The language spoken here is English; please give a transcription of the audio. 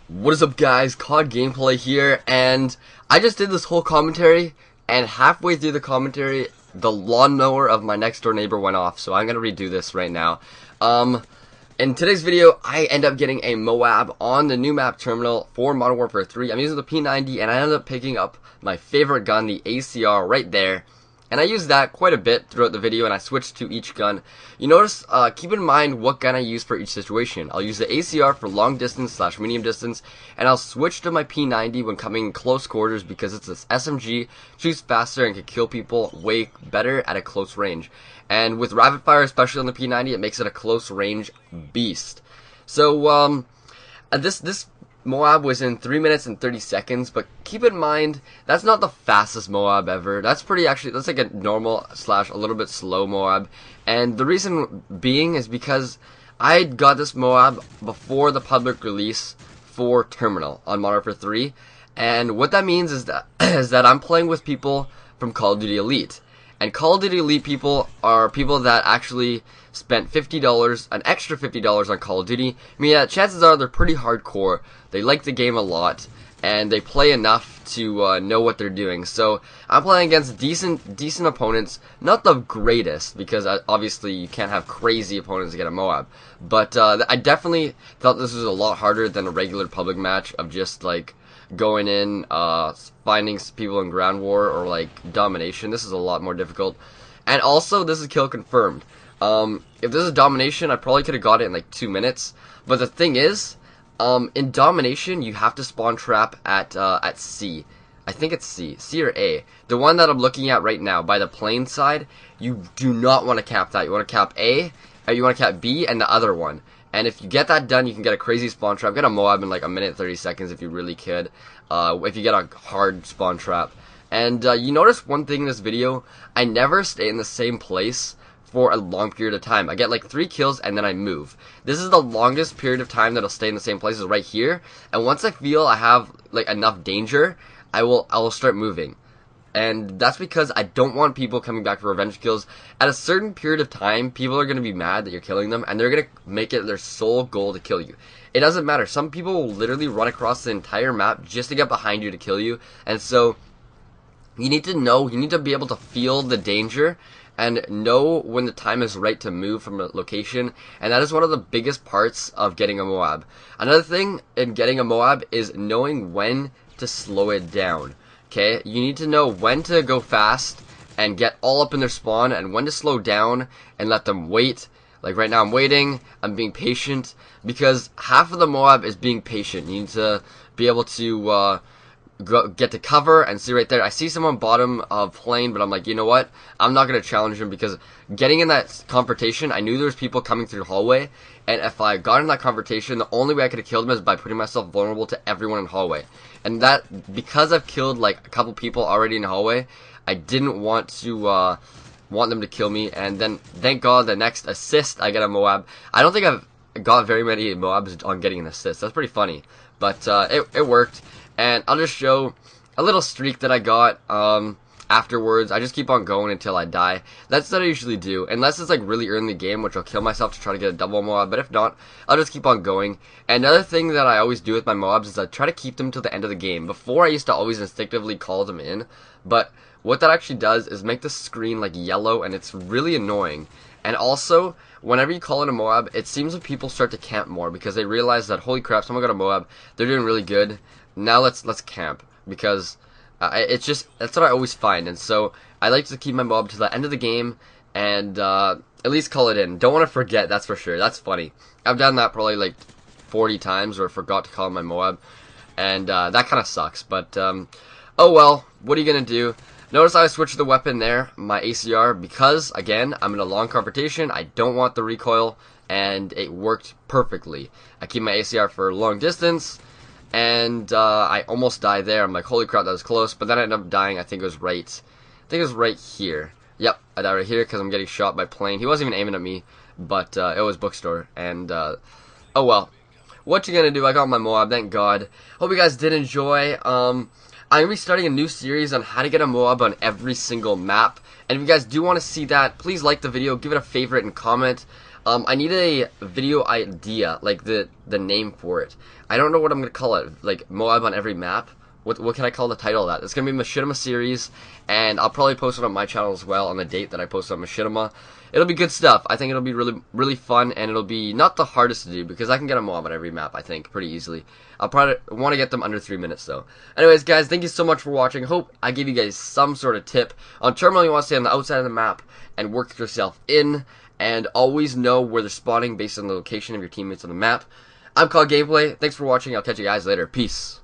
What is up, guys? COD Gameplay here, and I just did this whole commentary, and halfway through the commentary, the lawnmower of my next door neighbor went off, so I'm gonna redo this right now. In today's video, I end up getting a MOAB on the new map terminal for Modern Warfare 3. I'm using the P90, and I ended up picking up my favorite gun, the ACR, right there. And I used that quite a bit throughout the video, and I switched to each gun. You notice, keep in mind what gun I use for each situation. I'll use the ACR for long distance / medium distance, and I'll switch to my P90 when coming in close quarters because it's this SMG, shoots faster, and can kill people way better at a close range. And with rapid fire, especially on the P90, it makes it a close range beast. So, this MOAB was in 3 minutes and 30 seconds, but keep in mind, that's not the fastest MOAB ever. That's that's like a normal / a little bit slow MOAB. And the reason being is because I got this MOAB before the public release for Terminal on Modern Warfare 3. And what that means is that, I'm playing with people from Call of Duty Elite. And Call of Duty Elite people are people that actually spent $50, an extra $50 on Call of Duty. I mean, chances are they're pretty hardcore. They like the game a lot, and they play enough to know what they're doing. So I'm playing against decent opponents, not the greatest, because obviously you can't have crazy opponents to get a MOAB. But I definitely thought this was a lot harder than a regular public match of just like going in, finding people in ground war or like domination. This is a lot more difficult. And also, this is kill confirmed. If this is domination, I probably could have got it in like 2 minutes. But the thing is, in domination, you have to spawn trap at C. I think it's C or A. The one that I'm looking at right now, by the plane side, you do not want to cap that. You want to cap A, or you want to cap B, and the other one. And if you get that done, you can get a crazy spawn trap. Get a MOAB in like 1 minute 30 seconds if you really could. If you get a hard spawn trap. And you notice one thing in this video, I never stay in the same place for a long period of time. I get like 3 kills and then I move. This is the longest period of time that I'll stay in the same place, is right here. And once I feel I have like enough danger, I will start moving. And that's because I don't want people coming back for revenge kills. At a certain period of time, people are going to be mad that you're killing them, and they're going to make it their sole goal to kill you. It doesn't matter. Some people will literally run across the entire map just to get behind you to kill you. And so, you need to know, you need to be able to feel the danger and know when the time is right to move from a location. And that is one of the biggest parts of getting a MOAB. Another thing in getting a MOAB is knowing when to slow it down. Okay, you need to know when to go fast and get all up in their spawn, and when to slow down and let them wait. Like right now I'm waiting, I'm being patient, because half of the MOAB is being patient. You need to be able to get to cover and see right there. I see someone bottom of plane, but I'm like, you know what? I'm not going to challenge him, because getting in that confrontation, I knew there was people coming through the hallway, and if I got in that confrontation, the only way I could have killed him is by putting myself vulnerable to everyone in the hallway. And that, because I've killed like a couple people already in the hallway, I didn't want to want them to kill me. And then, thank God, the next assist I get a MOAB. I don't think I've got very many MOABs on getting an assist. That's pretty funny, but it worked. And I'll just show a little streak that I got afterwards. I just keep on going until I die. That's what I usually do, unless it's like really early in the game, which I'll kill myself to try to get a double MOAB. But if not, I'll just keep on going. And another thing that I always do with my MOABs is I try to keep them till the end of the game. Before, I used to always instinctively call them in, but what that actually does is make the screen like yellow, and it's really annoying. And also, whenever you call in a MOAB, it seems that people start to camp more, because they realize that, holy crap, someone got a MOAB, they're doing really good. Now let's camp, because it's just, that's what I always find. And so I like to keep my MOAB to the end of the game and at least call it in. Don't want to forget, that's for sure. That's funny. I've done that probably like 40 times where I forgot to call my MOAB, and that kind of sucks. But oh well, what are you gonna do? Notice I switched the weapon there, my ACR, because again, I'm in a long confrontation. I don't want the recoil, and it worked perfectly. I keep my ACR for long distance. And I almost died there. I'm like, holy crap, that was close. But then I ended up dying. I think it was right here. Yep, I died right here because I'm getting shot by plane. He wasn't even aiming at me, but it was bookstore. And oh well, what you gonna do? I got my MOAB, thank God. Hope you guys did enjoy. I'm gonna be starting a new series on how to get a MOAB on every single map. And if you guys do want to see that, please like the video, give it a favorite, and comment. I need a video idea, like the name for it. I don't know what I'm gonna call it. Like MOAB on every map. What can I call the title of that? It's gonna be Machinima series, and I'll probably post it on my channel as well on the date that I post on Machinima. It'll be good stuff. I think it'll be really fun, and it'll be not the hardest to do because I can get a MOAB on every map, I think, pretty easily. I'll probably want to get them under 3 minutes though. Anyways, guys, thank you so much for watching. Hope I gave you guys some sort of tip on terminal. You want to stay on the outside of the map and work yourself in, and always know where they're spawning based on the location of your teammates on the map. I'm Called Gameplay. Thanks for watching. I'll catch you guys later. Peace.